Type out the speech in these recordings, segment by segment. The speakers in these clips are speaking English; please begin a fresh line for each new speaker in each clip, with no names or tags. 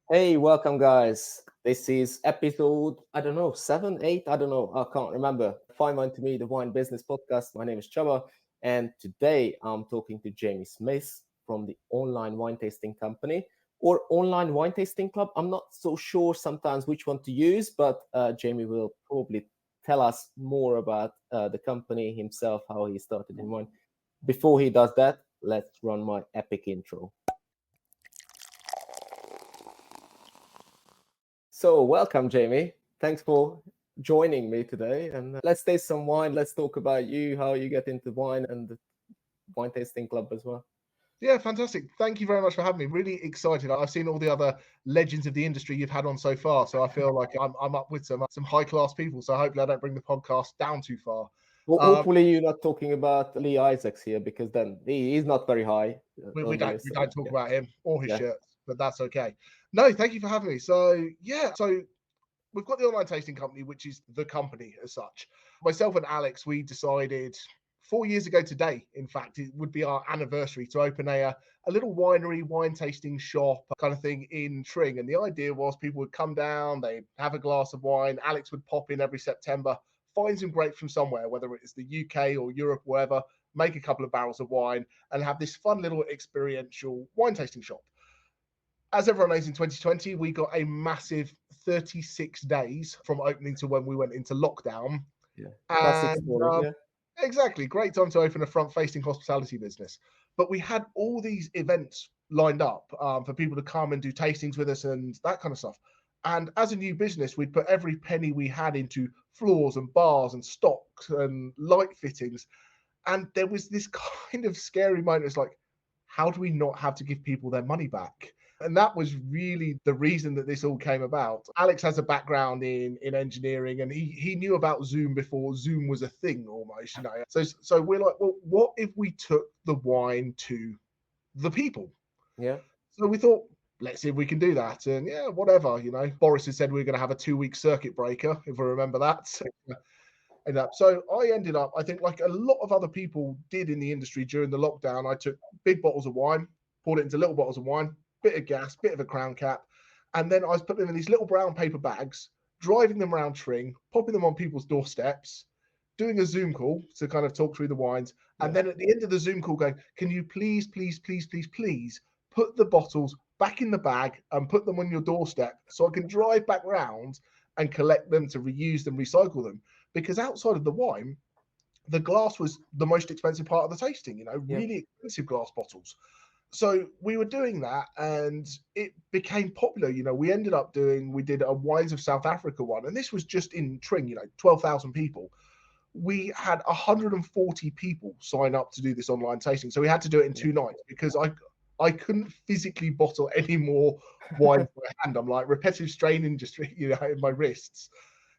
Hey, welcome, guys. This is episode, I don't know, seven, eight, I don't know, I can't remember. Fine Wine to Me, the wine business podcast. My name is Chaba, and today I'm talking to Jamie Smith from the online wine tasting company or online wine tasting club. I'm not so sure sometimes which one to use, but Jamie will probably tell us more about the company himself, how he started in wine. Before he does that, let's run my epic intro. So, welcome, Jamie. Thanks for joining me today. And let's taste some wine. Let's talk about you, how you get into wine and the wine tasting club as well.
Yeah, fantastic. Thank you very much for having me. Really excited. I've seen all the other legends of the industry you've had on so far, so I feel like I'm up with some high class people. So hopefully I don't bring the podcast down too far.
Well, hopefully, you're not talking about 𝐲𝐻𝐳𝐷 here because then he's not very high
We
on
don't
this.
we don't talk about him or his
Yeah.
shirts, but that's okay. No, thank you for having me. So we've got the online tasting company, which is the company as such. Myself and Alex, we decided 4 years ago today, in fact, it would be our anniversary to open a little winery, wine tasting shop kind of thing in Tring. And the idea was people would come down, they'd have a glass of wine. Alex would pop in every September, find some grapes from somewhere, whether it's the UK or Europe, wherever, make a couple of barrels of wine and have this fun little experiential wine tasting shop. As everyone knows, in 2020, we got a massive 36 days from opening to when we went into lockdown.
Yeah. Classic
And
story. Yeah.
exactly, great time to open a front-facing hospitality business. But we had all these events lined up for people to come and do tastings with us and that kind of stuff. And as a new business, we'd put every penny we had into floors and bars and stocks and light fittings. And there was this kind of scary moment. It's like, how do we not have to give people their money back? And that was really the reason that this all came about. Alex has a background in engineering, and he knew about Zoom before Zoom was a thing almost, you know. So we're like, well, what if we took the wine to the people?
Yeah.
So we thought, let's see if we can do that. And yeah, whatever, you know. Boris had said we were going to have a 2 week circuit breaker, if I remember that. So I ended up, I think, like a lot of other people did in the industry during the lockdown, I took big bottles of wine, poured it into little bottles of wine, bit of gas, bit of a crown cap, and then I was putting them in these little brown paper bags, driving them around Tring, popping them on people's doorsteps, doing a Zoom call to kind of talk through the wines, and
Yeah.
then at the end of the Zoom call going, can you please, please, please, please, please put the bottles back in the bag and put them on your doorstep so I can drive back round and collect them to reuse them, recycle them. Because outside of the wine, the glass was the most expensive part of the tasting, you know,
Yeah.
really expensive glass bottles. So we were doing that and it became popular. You know, we did a Wines of South Africa one, and this was just in Tring, you know, 12,000 people. We had 140 people sign up to do this online tasting. So we had to do it in
Yeah.
2 nights because I couldn't physically bottle any more wine by hand. I'm like repetitive strain injury, you know, in my wrists.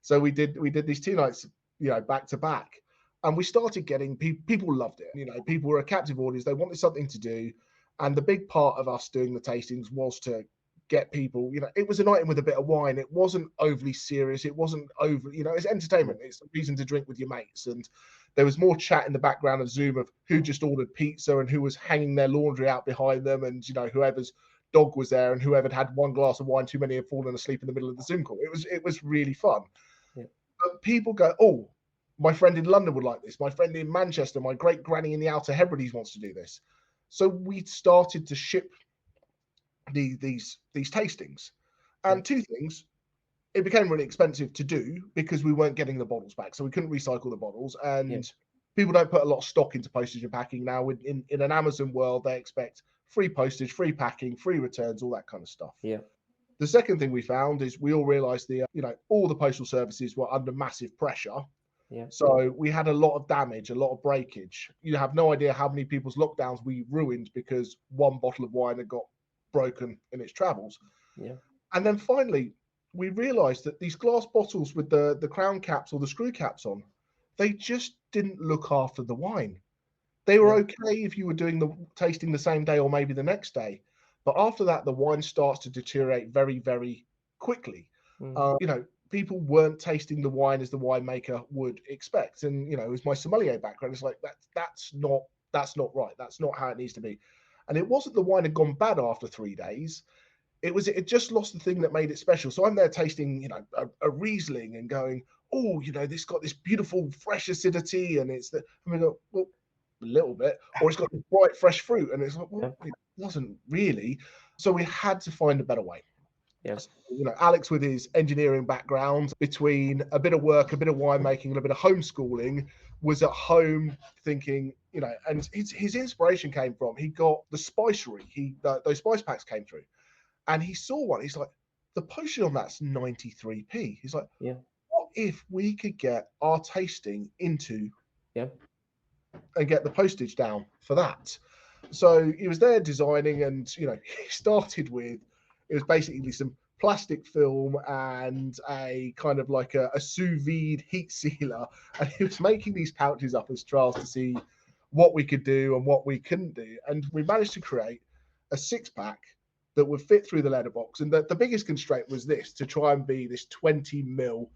So we did these 2 nights, you know, back to back, and we started getting people loved it. You know, people were a captive audience. They wanted something to do, and the big part of us doing the tastings was to get people. You know, it was a night in with a bit of wine. It wasn't overly serious. It wasn't over. You know, it's entertainment. It's a reason to drink with your mates, and there was more chat in the background of Zoom of who just ordered pizza and who was hanging their laundry out behind them, and you know, whoever's dog was there and whoever had one glass of wine too many had fallen asleep in the middle of the Zoom call. It was really fun.
Yeah.
But people go, oh, my friend in London would like this. My friend in Manchester, my great granny in the Outer Hebrides wants to do this. So we started to ship these tastings.
Yeah.
And two things, it became really expensive to do because we weren't getting the bottles back. So we couldn't recycle the bottles.
Yeah.
And people don't put a lot of stock into postage and packing now. In an Amazon world, they expect free postage, free packing, free returns, all that kind of stuff.
Yeah.
The second thing we found is we all realized all the postal services were under massive pressure.
Yeah.
So we had a lot of damage, a lot of breakage. You have no idea how many people's lockdowns we ruined because one bottle of wine had got broken in its travels.
Yeah.
And then finally, we realized that these glass bottles with the crown caps or the screw caps on, they just didn't look after the wine. They were
Yeah.
okay if you were doing the tasting the same day or maybe the next day. But after that, the wine starts to deteriorate very, very quickly.
Mm.
You know, people weren't tasting the wine as the winemaker would expect. And, you know, as my sommelier background, it's like that's not right. That's not how it needs to be. And it wasn't the wine had gone bad after 3 days. it just lost the thing that made it special. So I'm there tasting, you know, a Riesling and going, oh, you know, this got this beautiful fresh acidity, and it's the, and we go, well, a little bit, or it's got this bright fresh fruit, and it's like, well, it wasn't really. So we had to find a better way.
Yes.
You know, Alex with his engineering background, between a bit of work, a bit of winemaking, and a bit of homeschooling, was at home thinking, you know, and his inspiration came from, he got the spicery, those spice packs came through, and he saw one. He's like, the postage on that's 93p. He's like,
Yeah.
what if we could get our tasting into,
Yeah,
and get the postage down for that? So he was there designing, and, you know, he started with, it was basically some plastic film and a kind of like a sous vide heat sealer, and he was making these pouches up as trials to see what we could do and what we couldn't do. And we managed to create a 6-pack that would fit through the letterbox. And the biggest constraint was this, to try and be this 20 mil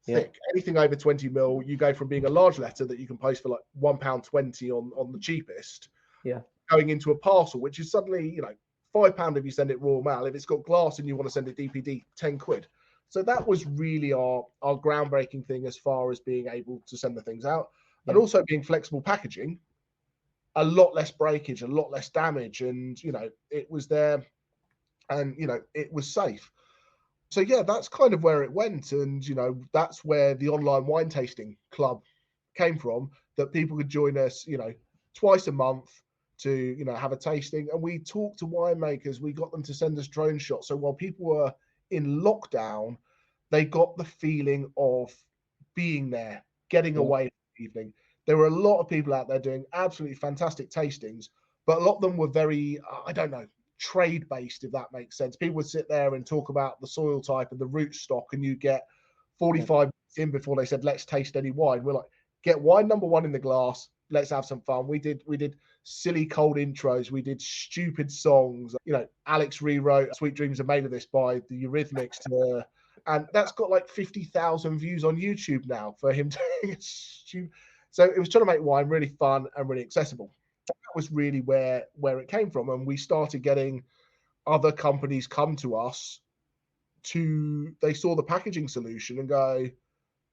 thick. Yeah. Anything over 20 mil, you go from being a large letter that you can post for like £1.20 on the cheapest,
yeah,
going into a parcel, which is suddenly, you know, £5 if you send it Royal Mail. If it's got glass and you want to send it DPD, 10 quid. So that was really our groundbreaking thing as far as being able to send the things out. Yeah. And also being flexible packaging, a lot less breakage, a lot less damage. And, you know, it was there, and, you know, it was safe. So yeah, that's kind of where it went. And, you know, that's where the online wine tasting club came from, that people could join us, you know, twice a month to, you know, have a tasting. And we talked to winemakers, we got them to send us drone shots. So while people were in lockdown, they got the feeling of being there, getting away for the evening. There were a lot of people out there doing absolutely fantastic tastings, but a lot of them were very, I don't know, trade-based, if that makes sense. People would sit there and talk about the soil type and the root stock, and you get 45 minutes in before they said, let's taste any wine. We're like, get wine number one in the glass, let's have some fun. We did silly cold intros, we did stupid songs. You know, Alex rewrote Sweet Dreams Are Made of This by the Eurythmics, and that's got like 50,000 views on YouTube now for him doing it. So it was trying to make wine really fun and really accessible. That was really where it came from. And we started getting other companies come to us they saw the packaging solution and go,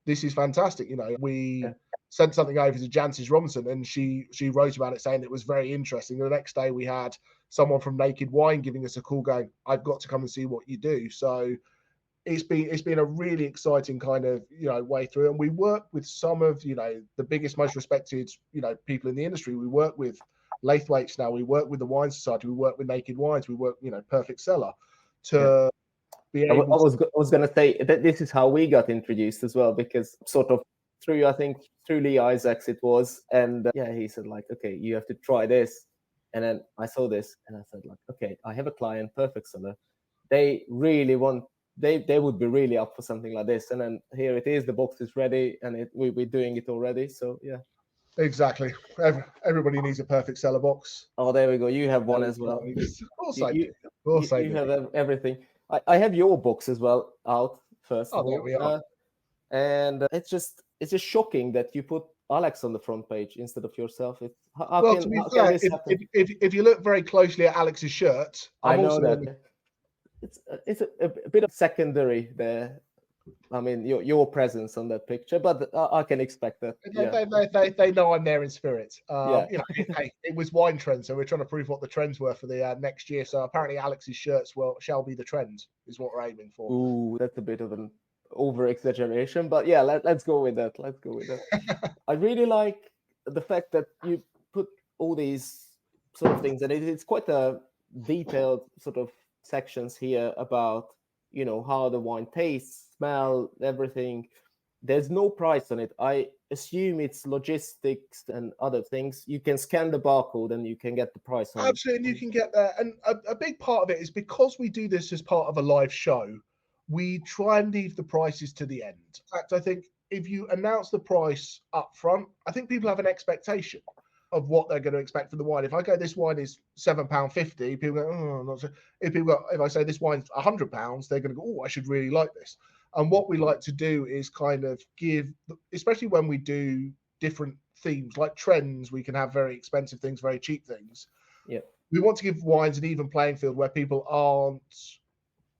this is fantastic. You know, we sent something over to Jancis Robinson, and she wrote about it saying it was very interesting. The next day we had someone from Naked Wine giving us a call going, I've got to come and see what you do. So it's been a really exciting kind of, you know, way through. And we work with some of, you know, the biggest, most respected, you know, people in the industry. We work with Laithwaites now, we work with the Wine Society, we work with Naked Wines, we work, you know, Perfect Cellar to be able
I was going to say that this is how we got introduced as well, because sort of through Lee Isaacs it was, and he said like, okay, you have to try this. And then I saw this and I said like, okay, I have a client, Perfect Cellar, they really want, they would be really up for something like this. And then here it is, the box is ready, and we're doing it already. So yeah.
Exactly. Everybody needs a Perfect Cellar box.
Oh, there we go. You have one as well.
Of course I do. Of course I do.
You have everything. I have your box as well out first.
Oh, there we are.
And it's just shocking that you put Alex on the front page instead of yourself.
To be fair, if you look very closely at Alex's shirt,
I know that it's a bit of secondary there. I mean, your presence on that picture, but I can expect that.
They know I'm there in spirit. You know, it was wine trend, so we're trying to prove what the trends were for the next year. So apparently, Alex's shirts shall be the trend, is what we're aiming for.
Ooh, that's a bit of an over exaggeration, but yeah, let's go with that. Let's go with that. I really like the fact that you put all these sort of things, and it's quite a detailed sort of sections here about, you know, how the wine tastes, smell, everything. There's no price on it. I assume it's logistics and other things. You can scan the barcode and you can get the price on
Absolutely, and you can get that. And a big part of it is because we do this as part of a live show, we try and leave the prices to the end. In fact, I think if you announce the price up front, I think people have an expectation of what they're going to expect for the wine. If I go, this wine is £7.50, people go, oh, I'm not sure. If I say this wine's £100, they're going to go, oh, I should really like this. And what we like to do is kind of give, especially when we do different themes like trends, we can have very expensive things, very cheap things.
Yeah.
We want to give wines an even playing field where people aren't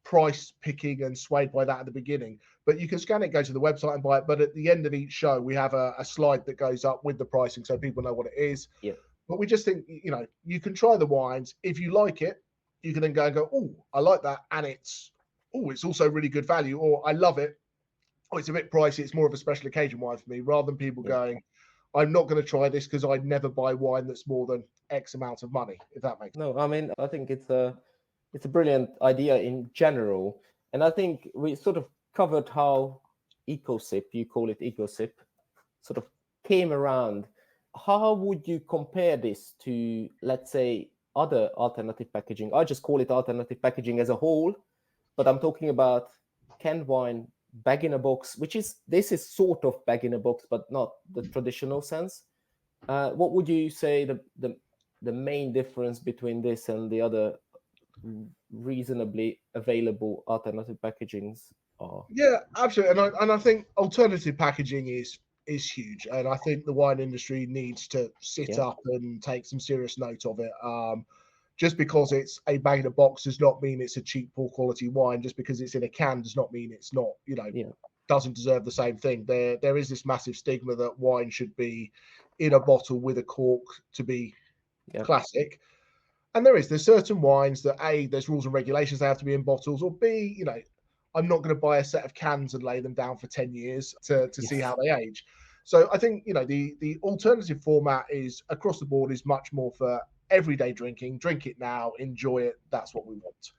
price picking and swayed by that at the beginning. But you can scan it, go to the website and buy it. But at the end of each show, we have a slide that goes up with the pricing so people know what it is.
Yeah.
But we just think, you know, you can try the wines. If you like it, you can then go and go, oh, I like that. And it's also really good value. Or I love it. Oh, it's a bit pricey. It's more of a special occasion wine for me, rather than people going, I'm not going to try this because I'd never buy wine that's more than X amount of money, if that makes sense.
No, I mean, I think it's a brilliant idea in general. And I think we sort of covered how ecoSIP, you call it ecoSIP, sort of came around. How would you compare this to, let's say, other alternative packaging? I just call it alternative packaging as a whole, but I'm talking about canned wine, bag in a box, this is sort of bag in a box, but not the traditional sense. What would you say the main difference between this and the other reasonably available alternative packagings are?
Yeah, absolutely. And I think alternative packaging is huge, and I think the wine industry needs to sit up and take some serious note of it. Just because it's a bag in a box does not mean it's a cheap, poor quality wine. Just because it's in a can does not mean it's not, doesn't deserve the same thing. There is this massive stigma that wine should be in a bottle with a cork to be classic. And there's certain wines that A, there's rules and regulations, they have to be in bottles, or B, I'm not going to buy a set of cans and lay them down for 10 years to see how they age. So I think, the alternative format is across the board is much more for everyday drinking. Drink it now, enjoy it. That's what we want.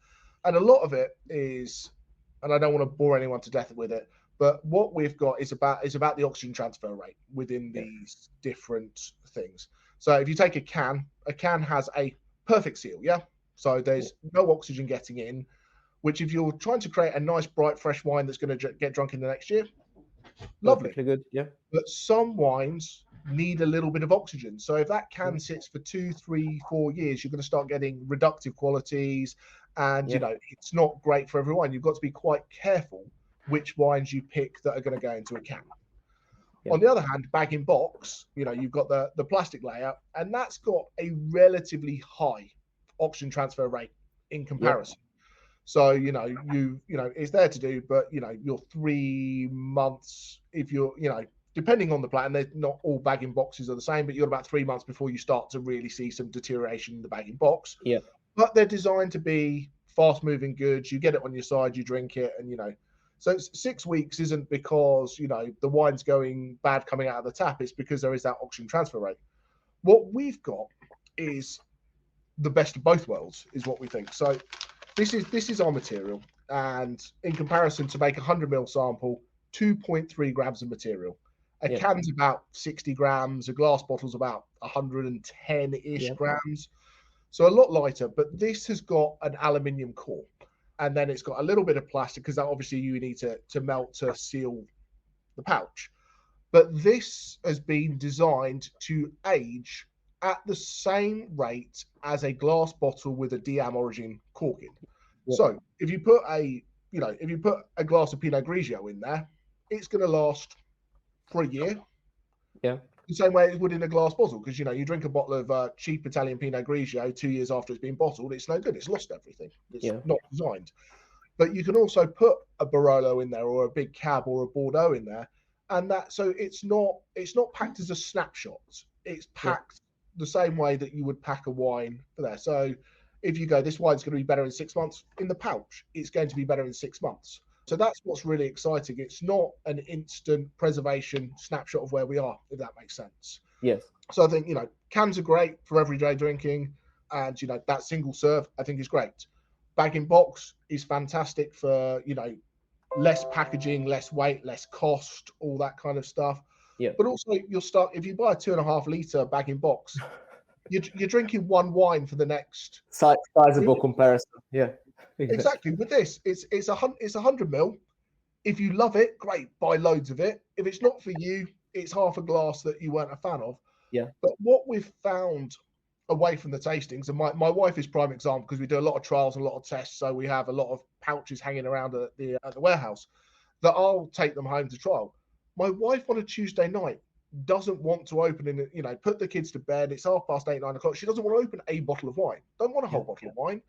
And a lot of it is, and I don't want to bore anyone to death with it, but what we've got is about the oxygen transfer rate within these different things. So if you take a can has a perfect seal, so there's no oxygen getting in, which if you're trying to create a nice, bright, fresh wine that's going to get drunk in the next year, lovely.
Good, yeah.
But some wines need a little bit of oxygen. So if that can sits for 2, 3, 4 years, you're going to start getting reductive qualities, and it's not great for everyone. You've got to be quite careful which wines you pick that are going to go into a can. On the other hand, bag in box, you've got the plastic layer, and that's got a relatively high oxygen transfer rate in comparison. So, it's there to do, but, your 3 months, if you're, depending on the plant, and not all bag in boxes are the same, but you've got about 3 months before you start to really see some deterioration in the bag in box.
Yeah.
But they're designed to be fast moving goods. You get it on your side, you drink it, and, so 6 weeks isn't because, the wine's going bad coming out of the tap. It's because there is that oxygen transfer rate. What we've got is the best of both worlds, is what we think. So this is our material, and in comparison to make a 100 ml sample, 2.3 grams of material. A can's about 60 grams, a glass bottle's about 110-ish grams. So a lot lighter, but this has got an aluminium core, and then it's got a little bit of plastic because that obviously you need to melt to seal the pouch. But this has been designed to age at the same rate as a glass bottle with a 𝐷𝐴M origin corking. So if you put a glass of Pinot Grigio in there, it's going to last for a year. The same way it would in a glass bottle, because you drink a bottle of cheap Italian Pinot Grigio 2 years after it's been bottled, it's no good. It's lost everything. It's not designed. But you can also put a Barolo in there, or a big Cab, or a Bordeaux in there, and so it's not packed as a snapshot. It's packed the same way that you would pack a wine for there. So if you go, this wine's going to be better in 6 months, in the pouch, it's going to be better in 6 months. So that's what's really exciting. It's not an instant preservation snapshot of where we are, if that makes sense.
Yes.
So I think, cans are great for everyday drinking, and, that single serve, I think, is great. Bag in box is fantastic for, less packaging, less weight, less cost, all that kind of stuff.
Yeah.
But also if you buy a 2.5 litre bag in box, you're drinking one wine for the next
sizable comparison. Yeah.
Exactly. With this, it's 100 ml. If you love it, great, buy loads of it. If it's not for you, it's half a glass that you weren't a fan of.
Yeah.
But what we've found away from the tastings, and my wife is prime example, because we do a lot of trials and a lot of tests, so we have a lot of pouches hanging around at the warehouse that I'll take them home to trial. My wife on a Tuesday night doesn't want to open put the kids to bed. It's 8:30, 9 o'clock. She doesn't want to open a bottle of wine. Don't want a whole bottle of wine.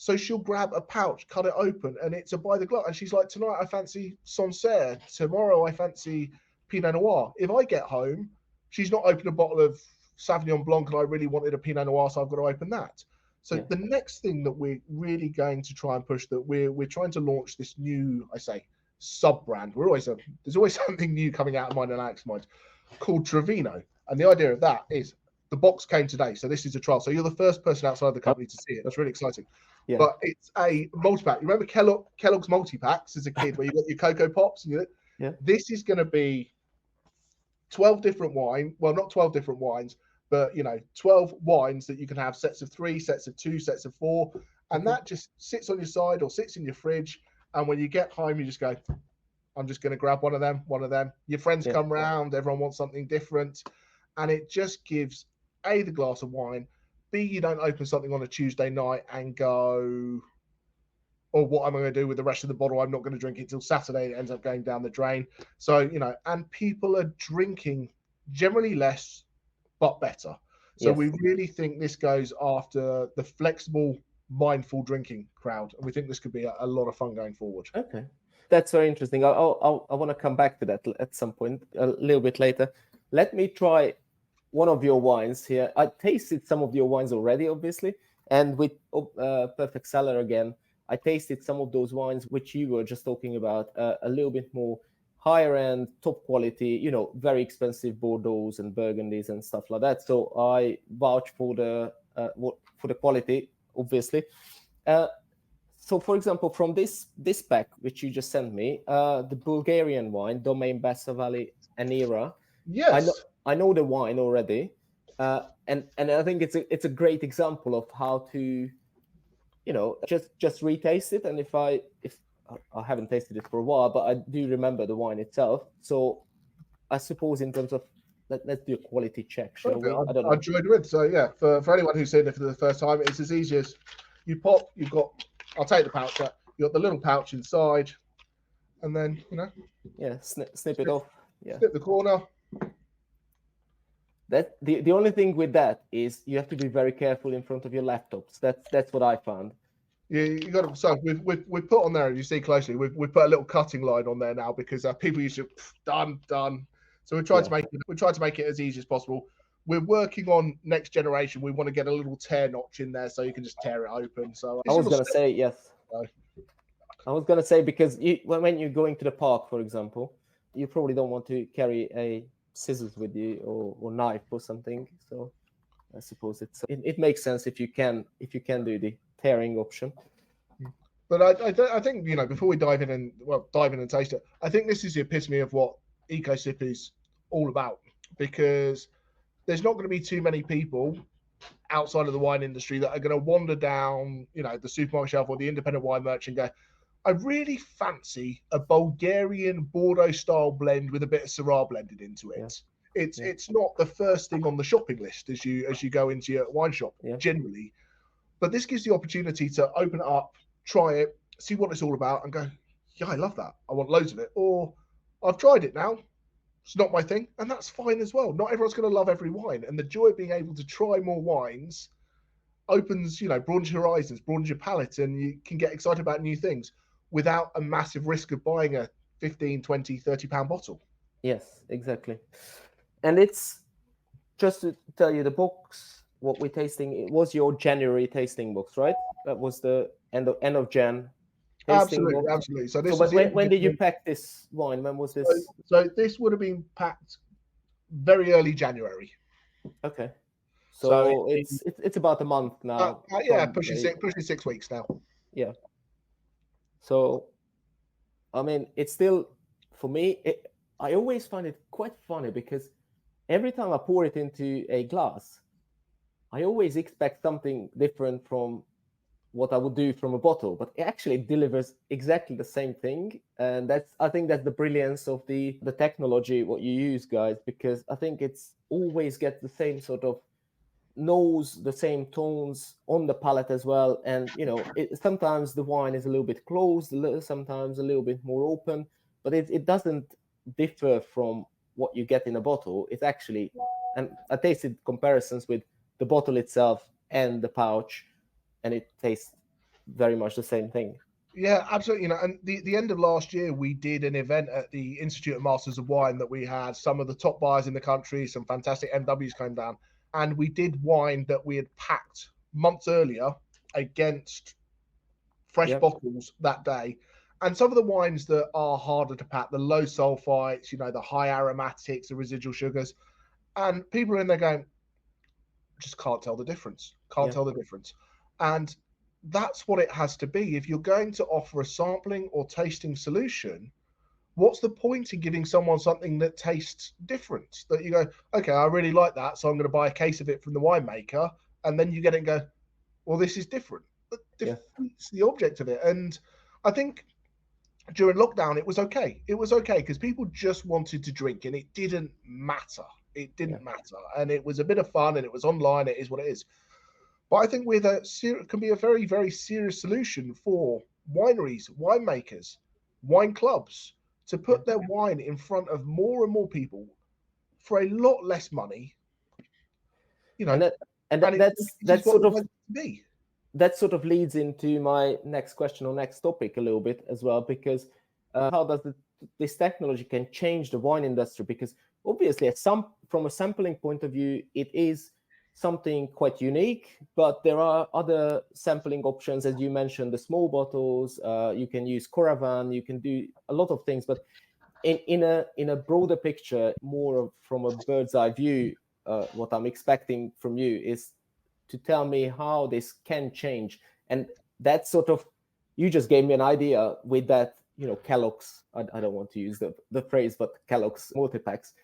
So she'll grab a pouch, cut it open, and it's a by the glass. And she's like, tonight I fancy Sancerre. Tomorrow I fancy Pinot Noir. If I get home, she's not opened a bottle of Sauvignon Blanc and I really wanted a Pinot Noir, so I've got to open that. So the next thing that we're really going to try and push, that we're trying to launch this new, I say, sub-brand. There's always something new coming out of mine and Alex's mind, called Trevino. And the idea of that is, the box came today, so this is a trial. So you're the first person outside the company to see it. That's really exciting. Yeah. But it's a multi-pack. You remember Kellogg's multi-packs as a kid, where you got your Cocoa Pops? And this is going to be 12 different wine. Well, not 12 different wines, but 12 wines that you can have, sets of 3, sets of 2, sets of 4, and that just sits on your side or sits in your fridge. And when you get home, you just go, I'm just going to grab one of them. Your friends come round, everyone wants something different, and it just gives A, the glass of wine, B, you don't open something on a Tuesday night and go, oh, what am I going to do with the rest of the bottle? I'm not going to drink it till Saturday. It ends up going down the drain. So, and people are drinking generally less, but better. So we really think this goes after the flexible, mindful drinking crowd. And we think this could be a lot of fun going forward.
Okay. That's very interesting. I want to come back to that at some point, a little bit later. Let me try one of your wines here. I tasted some of your wines already, obviously. And with Perfect Cellar again, I tasted some of those wines which you were just talking about, a little bit more higher end, top quality, very expensive Bordeaux and Burgundies and stuff like that. So I vouch for the quality, obviously. So, for example, from this pack which you just sent me, the Bulgarian wine, Domaine Bassa Valley Anira.
Yes,
I know the wine already, and I think it's a great example of how to, just retaste it. And if I haven't tasted it for a while, but I do remember the wine itself. So I suppose in terms of let's do a quality check, shall we? I don't know.
I enjoyed it. So for anyone who's seen it for the first time, it's as easy as you pop. You've got. I'll take the pouch out. You got the little pouch inside, and then
snip it off. Yeah,
snip the corner.
That the only thing with that is you have to be very careful in front of your laptops. That's what I found.
Yeah, you got to. So we've put on there, as you see closely, we've put a little cutting line on there now, because people used to done. So we tried to make it as easy as possible. We're working on next generation. We want to get a little tear notch in there so you can just tear it open. So
I was going to say yes. I was going to say, because when you're going to the park, for example, you probably don't want to carry a scissors with you or knife or something. So I suppose it makes sense if you can do the tearing option.
But I think before we dive in and taste it, I think this is the epitome of what ecoSIP is all about, because there's not going to be too many people outside of the wine industry that are going to wander down the supermarket shelf or the independent wine merchant and go, I really fancy a Bulgarian Bordeaux style blend with a bit of Syrah blended into it. It's not the first thing on the shopping list as you go into your wine shop generally, but this gives the opportunity to open it up, try it, see what it's all about, and go, yeah, I love that. I want loads of it. Or I've tried it now. It's not my thing, and that's fine as well. Not everyone's going to love every wine, and the joy of being able to try more wines opens, broadens your horizons, broadens your palate, and you can get excited about new things without a massive risk of buying a 15, 20, 30 pound bottle.
Yes, exactly. And it's just to tell you, the box, what we're tasting, it was your January tasting box, right? That was the end of Jan.
Absolutely. So
when did you pack this wine? When was this?
So this would have been packed very early January.
Okay. So it's about a month now.
Pushing 6 weeks now.
Yeah. So, I mean, it's still, for me, I always find it quite funny, because every time I pour it into a glass, I always expect something different from what I would do from a bottle, but it actually delivers exactly the same thing. And I think that's the brilliance of the technology, what you use, guys, because I think it's always gets the same sort of nose, the same tones on the palate as well. And, sometimes the wine is a little bit closed, sometimes a little bit more open, but it doesn't differ from what you get in a bottle. It's actually, and I tasted comparisons with the bottle itself and the pouch, and it tastes very much the same thing.
Yeah, absolutely. And the end of last year, we did an event at the Institute of Masters of Wine that we had some of the top buyers in the country, some fantastic MWs came down, and we did wine that we had packed months earlier against fresh bottles that day. And some of the wines that are harder to pack, the low sulfites, the high aromatics, the residual sugars, and people are in there going, just can't tell the difference. Can't tell the difference. And that's what it has to be. If you're going to offer a sampling or tasting solution, what's the point in giving someone something that tastes different? That you go, okay, I really like that, so I'm going to buy a case of it from the winemaker, and then you get it and go, well, this is different. That defeats the object of it. And I think during lockdown, it was okay. It was okay because people just wanted to drink, and it didn't matter. It didn't matter, and it was a bit of fun, and it was online. It is what it is. But I think can be a very, very serious solution for wineries, winemakers, wine clubs to put their wine in front of more and more people for a lot less money.
That sort of leads into my next question or next topic a little bit as well, because how does this technology can change the wine industry? Because obviously, from a sampling point of view, it is something quite unique, but there are other sampling options, as you mentioned, the small bottles. You can use Coravin, you can do a lot of things, but in a broader picture, more from a bird's eye view, what I'm expecting from you is to tell me how this can change. And that sort of, you just gave me an idea with that, Kellogg's, I don't want to use the phrase, but Kellogg's multi-packs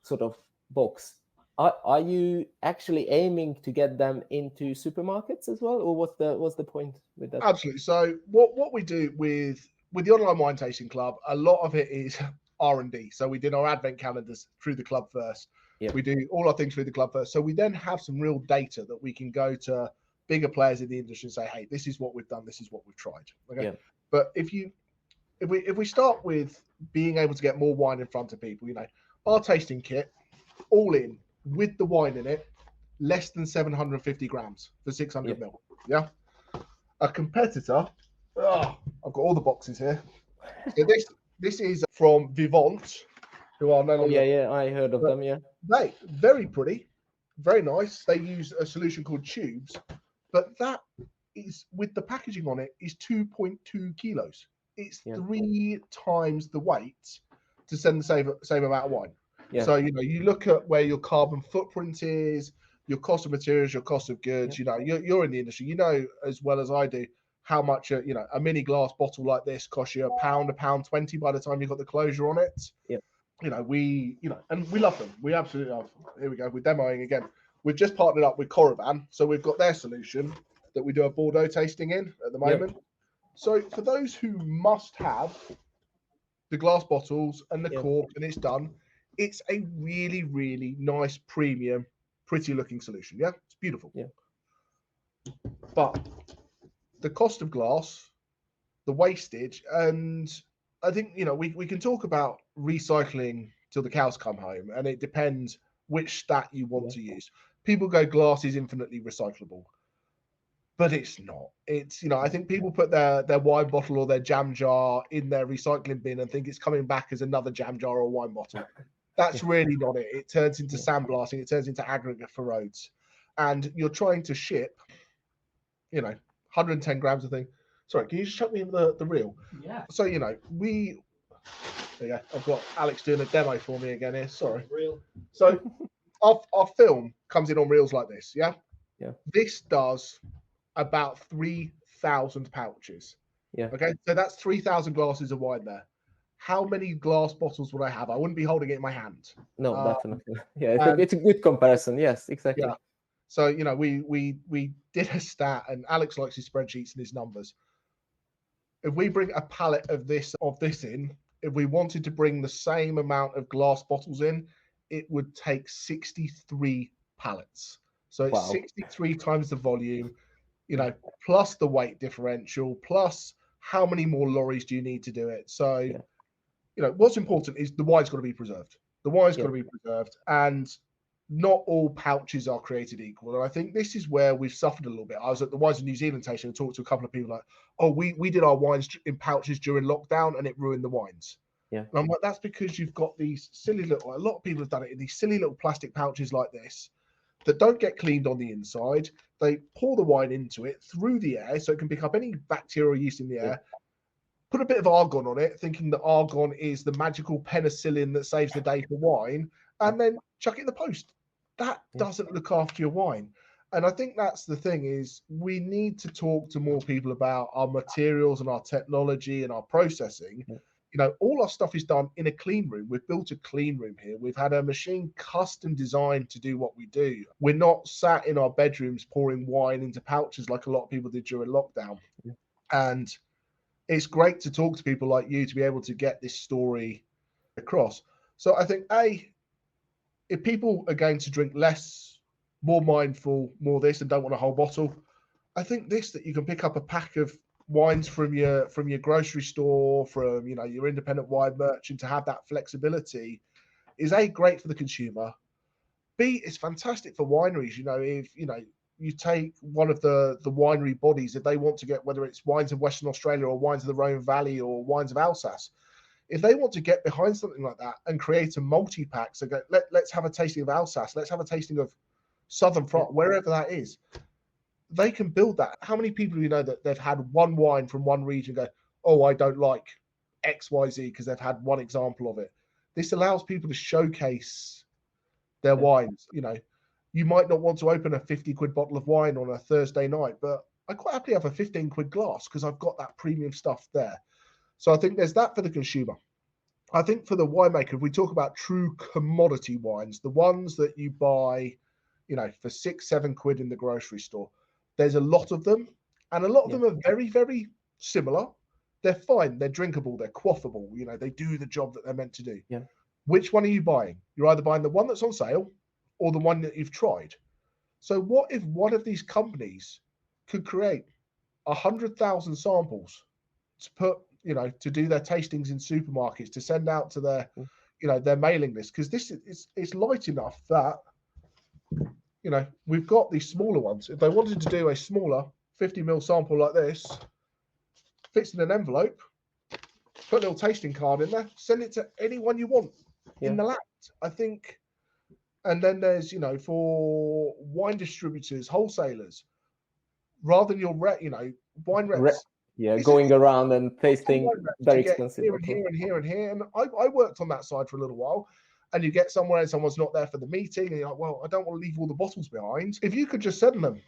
sort of box. Are you actually aiming to get them into supermarkets as well, or what's the point with that?
Absolutely. So what we do with the online wine tasting club, a lot of it is R&D. So we did our advent calendars through the club first. We do all our things through the club first. So we then have some real data that we can go to bigger players in the industry and say, hey, this is what we've done, this is what we've tried. Okay. But if we start with being able to get more wine in front of people, our tasting kit, all in, with the wine in it, less than 750 grams for 600 ml. Yeah. A competitor, I've got all the boxes here. So this is from 𝐉𝐚𝐻, who are no longer.
I heard of them.
They very pretty, very nice. They use a solution called tubes, but that is, with the packaging on it, is 2.2 kilos. It's 3 times the weight to send the same amount of wine. So you look at where your carbon footprint is, your cost of materials, your cost of goods. You're in the industry. As well as I do how much a mini glass bottle like this costs you £1.20 by the time you've got the closure on it. And we love them. We absolutely love them. Here we go. We're demoing again. We've just partnered up with Coravin, so we've got their solution that we do a Bordeaux tasting in at the moment. So for those who must have the glass bottles and the cork, and it's done. It's a really, really nice, premium, pretty looking solution. Yeah, it's beautiful. But the cost of glass, the wastage, and I think, we can talk about recycling till the cows come home, and it depends which stat you want to use. People go, glass is infinitely recyclable, but it's not. It's, I think people put their wine bottle or their jam jar in their recycling bin and think it's coming back as another jam jar or wine bottle. That's really not it. It turns into sandblasting. It turns into aggregate for roads. And you're trying to ship, 110 grams of thing. Sorry, can you just chuck me the reel?
Yeah.
So, there you go. I've got Alex doing a demo for me again here. Sorry.
Reel.
So our film comes in on reels like this. Yeah. This does about 3,000 pouches. Okay. So that's 3,000 glasses of wine there. How many glass bottles would I have? I wouldn't be holding it in my hand.
No, definitely. It's a good comparison. Yes, exactly.
So, we did a stat, and Alex likes his spreadsheets and his numbers. If we bring a pallet of this in, if we wanted to bring the same amount of glass bottles in, it would take 63 pallets. So it's 63 times the volume, plus the weight differential, plus how many more lorries do you need to do it? So, what's important is the wine's got to be preserved. The wine's got to be preserved. And not all pouches are created equal. And I think this is where we've suffered a little bit. I was at the Wines of New Zealand tasting and talked to a couple of people like, oh, we did our wines in pouches during lockdown and it ruined the wines.
Yeah.
And I'm like, that's because you've got these silly little, a lot of people have done it in these silly little plastic pouches like this that don't get cleaned on the inside. They pour the wine into it through the air so it can pick up any bacteria or yeast in the air, put a bit of argon on it, thinking that argon is the magical penicillin that saves the day for wine, and then chuck it in the post. That doesn't look after your wine. And I think that's the thing, is we need to talk to more people about our materials and our technology and our processing. You know, all our stuff is done in a clean room. We've built a clean room here. We've had a machine custom designed to do what we do. We're not sat in our bedrooms pouring wine into pouches like a lot of people did during lockdown. And it's great to talk to people like you to be able to get this story across. So I think, if people are going to drink less, more mindful, more this, and don't want a whole bottle, I think this, that you can pick up a pack of wines from your grocery store, from your independent wine merchant, to have that flexibility is great for the consumer. B, it's fantastic for wineries. If you take one of the winery bodies, if they want to get, whether it's wines of Western Australia or wines of the Rhone Valley or wines of Alsace, if they want to get behind something like that and create a multi-pack, so let's have a tasting of Alsace, let's have a tasting of Southern France, wherever that is, they can build that. How many people that they've had one wine from one region go, oh, I don't like XYZ, because they've had one example of it. This allows people to showcase their wines. You might not want to open a 50 quid bottle of wine on a Thursday night, but I quite happily have a 15 quid glass because I've got that premium stuff there. So I think there's that for the consumer. I think for the winemaker, if we talk about true commodity wines, the ones that you buy, for 6-7 quid in the grocery store, there's a lot of them, and a lot of them are very, very similar. They're fine, they're drinkable, they're quaffable, they do the job that they're meant to do. Which one are you buying? You're either buying the one that's on sale or the one that you've tried. So what if one of these companies could create 100,000 samples to put, to do their tastings in supermarkets, to send out to their, their mailing list? Because this is light enough that, we've got these smaller ones. If they wanted to do a smaller 50ml sample like this, fits in an envelope, put a little tasting card in there, send it to anyone you want in the land, I think. And then there's, for wine distributors, wholesalers, rather than your wine reps.
Going around and tasting very expensive.
Here and here and here and here. And I worked on that side for a little while. And you get somewhere and someone's not there for the meeting, and you're like, well, I don't want to leave all the bottles behind. If you could just send them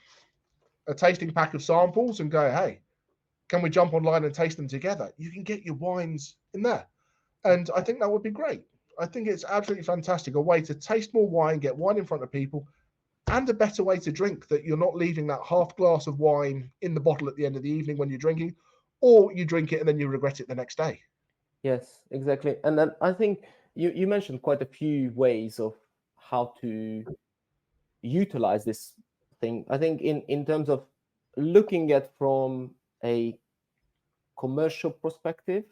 a tasting pack of samples and go, hey, can we jump online and taste them together? You can get your wines in there. And I think that would be great. I think it's absolutely fantastic. A way to taste more wine, get wine in front of people, and a better way to drink, that you're not leaving that half glass of wine in the bottle at the end of the evening when you're drinking, or you drink it and then you regret it the next day.
Yes, exactly. And then I think you mentioned quite a few ways of how to utilize this thing. I think in terms of looking at from a commercial perspective,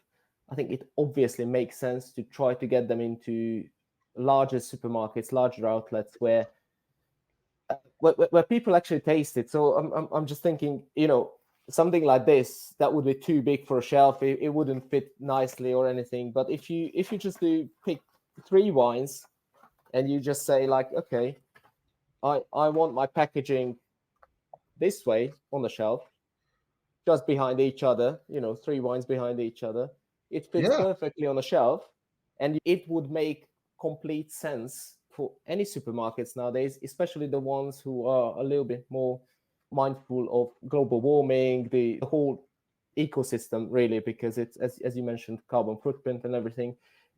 I think it obviously makes sense to try to get them into larger supermarkets, larger outlets where people actually taste it. So I'm just thinking, something like this that would be too big for a shelf. It wouldn't fit nicely or anything. But if you just pick 3 wines and you just say like, okay, I want my packaging this way on the shelf, just behind each other, 3 wines behind each other, it fits perfectly on a shelf, and it would make complete sense for any supermarkets nowadays, especially the ones who are a little bit more mindful of global warming, the whole ecosystem, really, because it's, as you mentioned, carbon footprint and everything,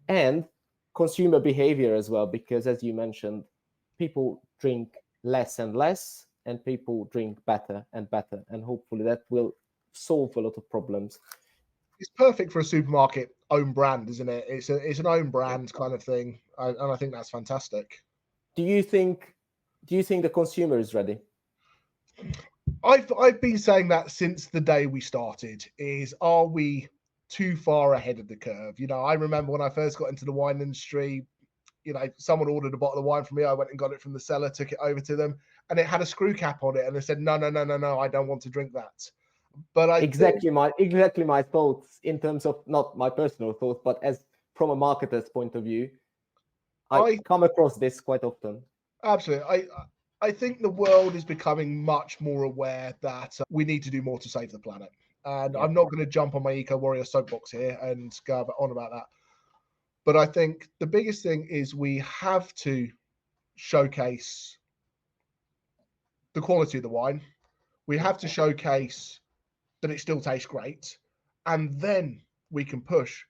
and consumer behavior as well, because as you mentioned, people drink less and less, and people drink better and better, and hopefully that will solve a lot of problems.
It's perfect for a supermarket own brand, isn't it? It's an own brand kind of thing, and I think that's fantastic.
Do you think the consumer is ready?
I've been saying that since the day we started. Are we too far ahead of the curve? I remember when I first got into the wine industry, someone ordered a bottle of wine from me. I went and got it from the cellar, took it over to them, and it had a screw cap on it. And they said, no, I don't want to drink that. But
exactly my thoughts in terms of not my personal thoughts, but as from a marketer's point of view, I come across this quite often.
Absolutely. I think the world is becoming much more aware that we need to do more to save the planet. And I'm not going to jump on my eco-warrior soapbox here and go on about that. But I think the biggest thing is we have to showcase the quality of the wine. We have to showcase that it still tastes great. And then we can push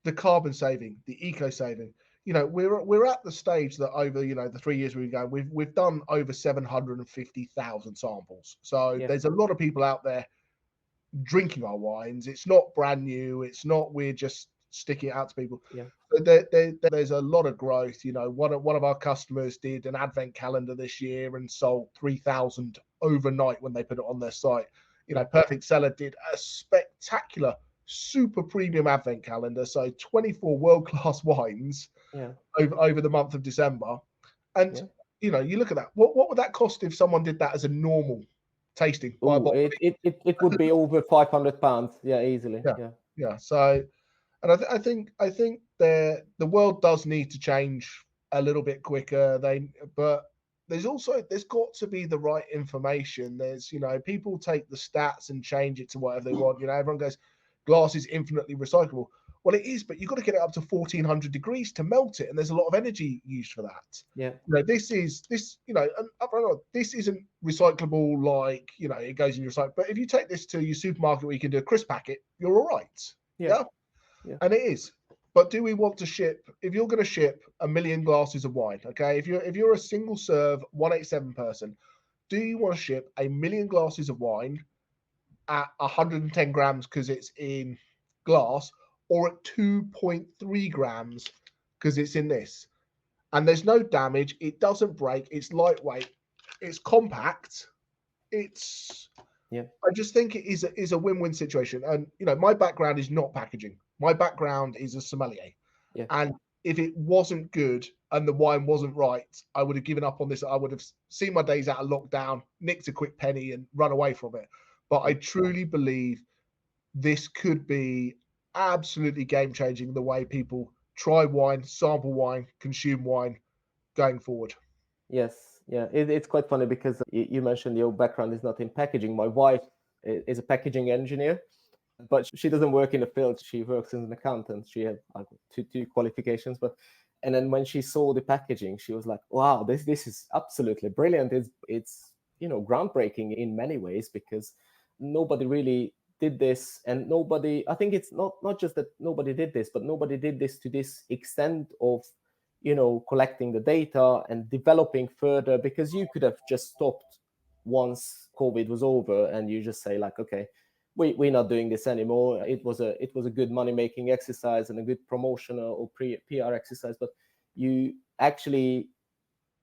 the carbon saving, the eco saving. We're at the stage that over, the 3 years we've been going, we've done over 750,000 samples. So there's a lot of people out there drinking our wines. It's not brand new. It's not we're just sticking it out to people. But there's a lot of growth. One of our customers did an advent calendar this year and sold 3,000 overnight when they put it on their site. Perfect Cellar did a spectacular super premium advent calendar, so 24 world-class wines over the month of December. And you look at that, what would that cost if someone did that as a normal tasting?
It would be over £500, easily.
So, and I think the world does need to change a little bit quicker. But there's got to be the right information. There's people take the stats and change it to whatever they want. Everyone goes, glass is infinitely recyclable. Well, it is, but you've got to get it up to 1400 degrees to melt it, and there's a lot of energy used for that. This isn't recyclable like it goes in your site. But if you take this to your supermarket where you can do a crisp packet, you're all right. And it is. But do we want to ship? If you're going to ship 1 million glasses of wine, okay? If you're a single serve 187 person, do you want to ship 1 million glasses of wine at 110 grams because it's in glass, or at 2.3 grams because it's in this? And there's no damage. It doesn't break. It's lightweight. It's compact. I just think it is a win-win situation. And my background is not packaging. My background is a sommelier. And if it wasn't good and the wine wasn't right, I would have given up on this. I would have seen my days out of lockdown, nicked a quick penny and run away from it. But I truly believe this could be absolutely game-changing, the way people try wine, sample wine, consume wine going forward.
It's quite funny because you mentioned your background is not in packaging. My wife is a packaging engineer, but she doesn't work in the field. She works as an accountant. She has two qualifications. And then when she saw the packaging, she was like, wow, this is absolutely brilliant. It's groundbreaking in many ways, because nobody really did this. And I think it's not just that nobody did this, but nobody did this to this extent of collecting the data and developing further, because you could have just stopped once COVID was over and you just say like, okay, we're not doing this anymore. It was a good money-making exercise and a good promotional or PR exercise, but you actually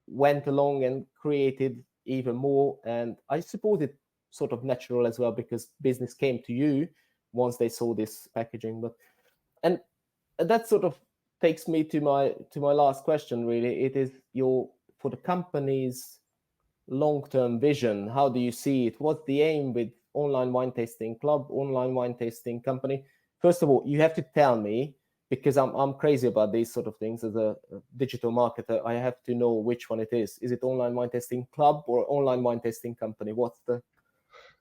went along and created even more. And I suppose it's sort of natural as well, because business came to you once they saw this packaging. And that sort of takes me to my last question, really. It is for the company's long-term vision. How do you see it? What's the aim with online wine tasting club, online wine tasting company? First of all, you have to tell me, because I'm crazy about these sort of things. As a digital marketer, I have to know which one it is. Is it online wine tasting club or online wine tasting company?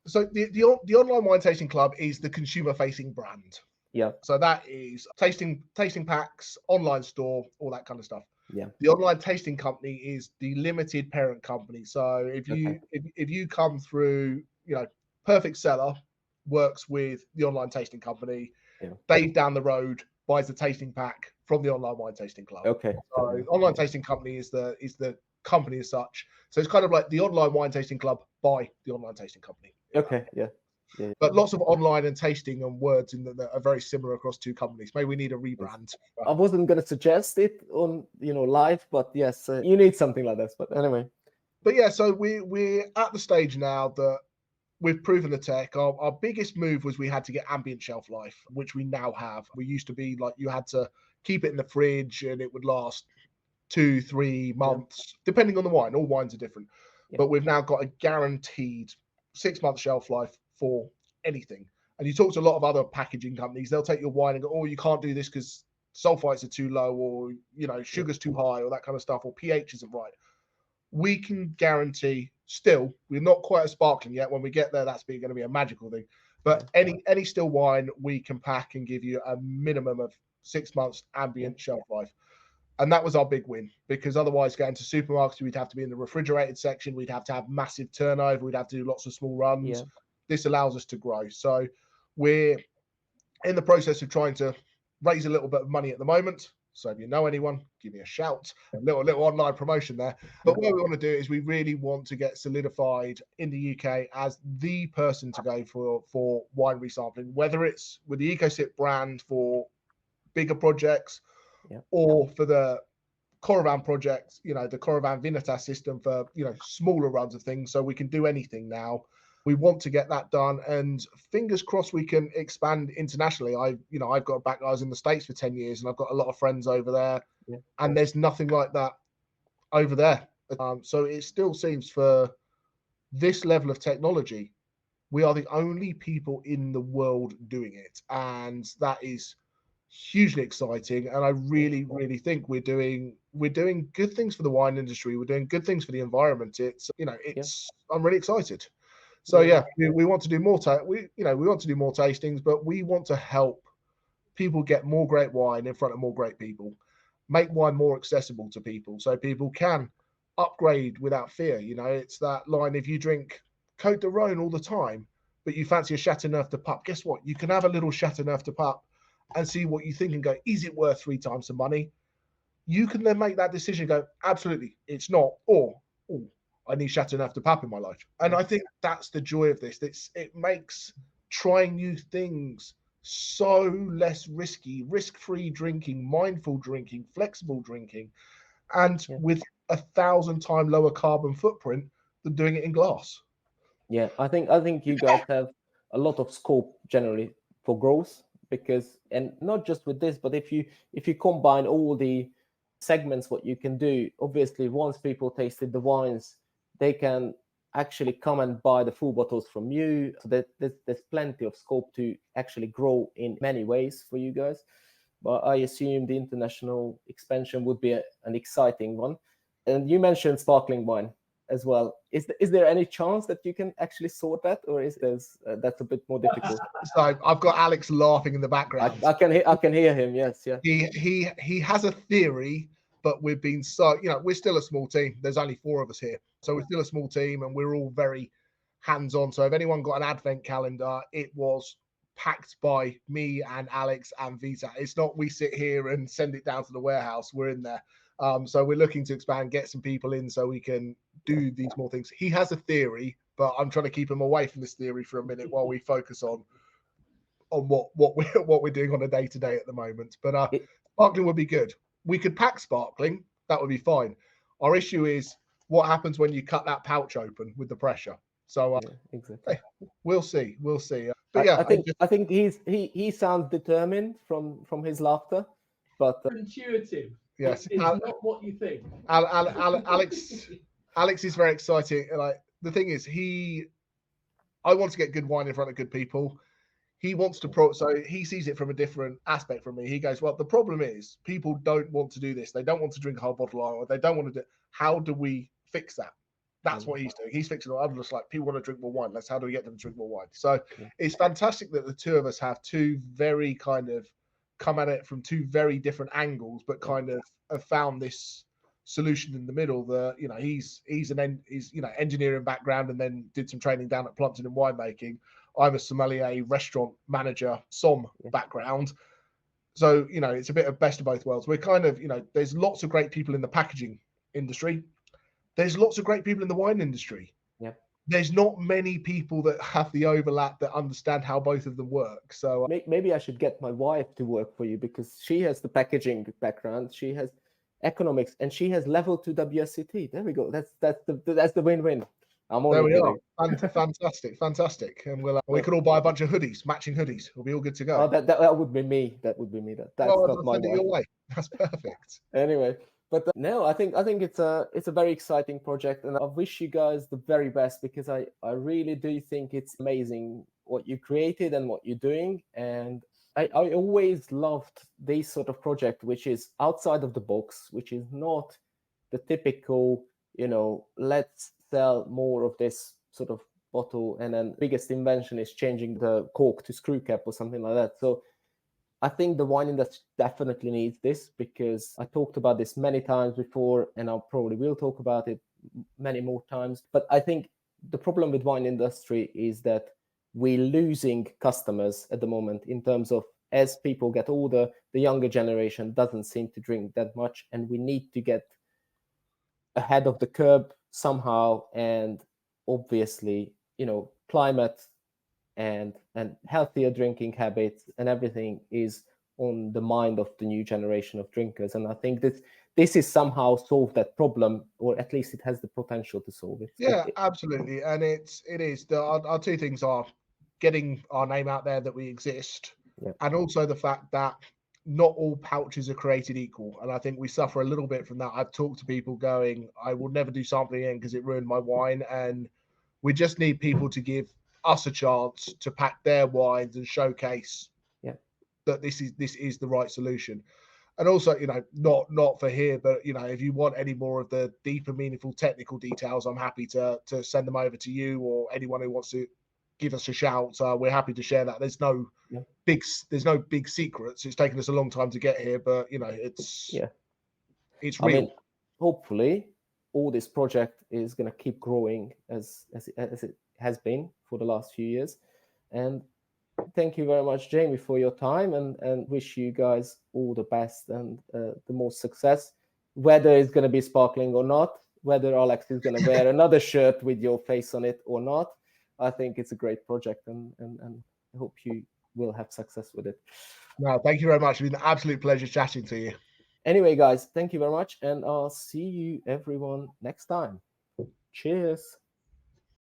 So the online wine tasting club is the consumer-facing brand. So that is tasting packs, online store, all that kind of stuff. The online tasting company is the limited parent company. So if you come through, Perfect Cellar works with the online tasting company. Dave down the road buys the tasting pack from the online wine tasting club. So online tasting company is the company as such. So it's kind of like the online wine tasting club by the online tasting company. But lots of online and tasting and words that are very similar across two companies. Maybe we need a rebrand.
I wasn't going to suggest it on live, but yes, you need something like this. But anyway.
But so we're at the stage now that we've proven the tech. Our biggest move was we had to get ambient shelf life, which we now have. We used to be like you had to keep it in the fridge and it would last 2-3 months, depending on the wine. All wines are different. But we've now got a guaranteed 6-month shelf life for anything. And you talk to a lot of other packaging companies, they'll take your wine and go, oh, you can't do this because sulfites are too low, or sugar's too high, or that kind of stuff, or pH isn't right. We can guarantee, still, we're not quite as sparkling yet. When we get there, that's going to be a magical thing. But any still wine we can pack and give you a minimum of 6 months ambient shelf life. And that was our big win, because otherwise going to supermarkets, we'd have to be in the refrigerated section. We'd have to have massive turnover. We'd have to do lots of small runs. This allows us to grow. So we're in the process of trying to raise a little bit of money at the moment. So if you know anyone, give me a shout. A little online promotion there. But what we want to do is we really want to get solidified in the UK as the person to go for wine resampling, whether it's with the ecoSIP brand for bigger projects or for the 𝐸⁸ project, the 𝐸⁸ system for, smaller runs of things. So we can do anything now. We want to get that done, and fingers crossed we can expand internationally. I've got back. I was in the States for 10 years, and I've got a lot of friends over there, and there's nothing like that over there. So it still seems, for this level of technology, we are the only people in the world doing it, and that is hugely exciting. And I really, really think we're doing good things for the wine industry. We're doing good things for the environment. I'm really excited. So we want to do more. We want to do more tastings, but we want to help people get more great wine in front of more great people, make wine more accessible to people, so people can upgrade without fear. It's that line: if you drink Côte de Rhône all the time, but you fancy a Châteauneuf de Pape, guess what? You can have a little Châteauneuf de Pape and see what you think and go, is it worth 3 times the money? You can then make that decision and go, absolutely, it's not, or I need Châteauneuf de Pape in my life. And I think that's the joy of this. It makes trying new things so less risky, risk-free drinking, mindful drinking, flexible drinking, and with 1,000 times lower carbon footprint than doing it in glass.
Yeah, I think you guys have a lot of scope generally for growth, because, and not just with this, but if you combine all the segments, what you can do, obviously once people tasted the wines, they can actually come and buy the full bottles from you. So there's plenty of scope to actually grow in many ways for you guys. But I assume the international expansion would be an exciting one. And you mentioned sparkling wine as well. Is there any chance that you can actually sort that, or that's a bit more difficult?
So I've got Alex laughing in the background.
I can hear him. Yes, yeah.
He has a theory, but we've been we're still a small team. There's only 4 of us here, so we're still a small team, and we're all very hands-on. So if anyone got an advent calendar, it was packed by me and Alex and Vita. It's not we sit here and send it down to the warehouse. We're in there. So we're looking to expand, get some people in so we can do these more things. He has a theory, but I'm trying to keep him away from this theory for a minute while we focus on what we're doing on a day-to-day at the moment. But sparkling would be good. We could pack sparkling. That would be fine. Our issue is what happens when you cut that pouch open with the pressure. So
exactly.
We'll see. But
I think he sounds determined from his laughter, but
intuitive.
Yes,
it's not what you think.
Alex is very exciting. Like, the thing is, I want to get good wine in front of good people. He wants to so he sees it from a different aspect from me. He goes, well, the problem is people don't want to do this. They don't want to drink a whole bottle of oil. They don't want to do. How do we fix that? That's what he's doing. He's fixing it. I'm just like, people want to drink more wine. How do we get them to drink more wine? So it's fantastic that the 2 of us have 2 very kind of come at it from 2 very different angles, but kind of have found this solution in the middle. He's engineering background and then did some training down at Plumpton in winemaking. I'm a sommelier, restaurant manager, background. So, it's a bit of best of both worlds. We're kind of, there's lots of great people in the packaging industry. There's lots of great people in the wine industry.
Yeah.
There's not many people that have the overlap that understand how both of them work. So
maybe I should get my wife to work for you, because she has the packaging background, she has economics, and she has level 2 WSET. There we go. That's the win-win. I'm
There
only
we are.
kidding.
Fantastic. And we could all buy a bunch of hoodies, matching hoodies. We'll be all good to go.
Oh, that would be me. That would be me. That's
Well,
not
I'll
my
send it
wife.
your way. That's perfect.
Anyway, but no, I think it's a very exciting project, and I wish you guys the very best, because I really do think it's amazing what you created and what you're doing. And I always loved this sort of project, which is outside of the box, which is not the typical, let's sell more of this sort of bottle, and then biggest invention is changing the cork to screw cap or something like that. So I think the wine industry definitely needs this, because I talked about this many times before, and I probably will talk about it many more times. But I think the problem with wine industry is that we're losing customers at the moment, in terms of, as people get older, the younger generation doesn't seem to drink that much, and we need to get ahead of the curve somehow. And obviously, climate and healthier drinking habits and everything is on the mind of the new generation of drinkers. And I think that this is somehow solve that problem, or at least it has the potential to solve it.
Yeah, absolutely. And it is. Our two things are getting our name out there, that we exist, and also the fact that not all pouches are created equal. And I think we suffer a little bit from that. I've talked to people going, I will never do sampling again because it ruined my wine. And we just need people to give us a chance to pack their wines and showcase that this is the right solution. And also, not for here, but if you want any more of the deeper, meaningful technical details, I'm happy to send them over to you, or anyone who wants to give us a shout. We're happy to share that. There's no big secrets. It's taken us a long time to get here, but it's real.
I mean, hopefully all this project is going to keep growing as it has been for the last few years. And thank you very much, Jamie, for your time, and wish you guys all the best and the most success, whether it's going to be sparkling or not, whether Alex is going to wear another shirt with your face on it or not. I think it's a great project, and I hope you will have success with it.
No, thank you very much. It's been an absolute pleasure chatting to you.
Anyway, guys, thank you very much, and I'll see you everyone next time. Cheers.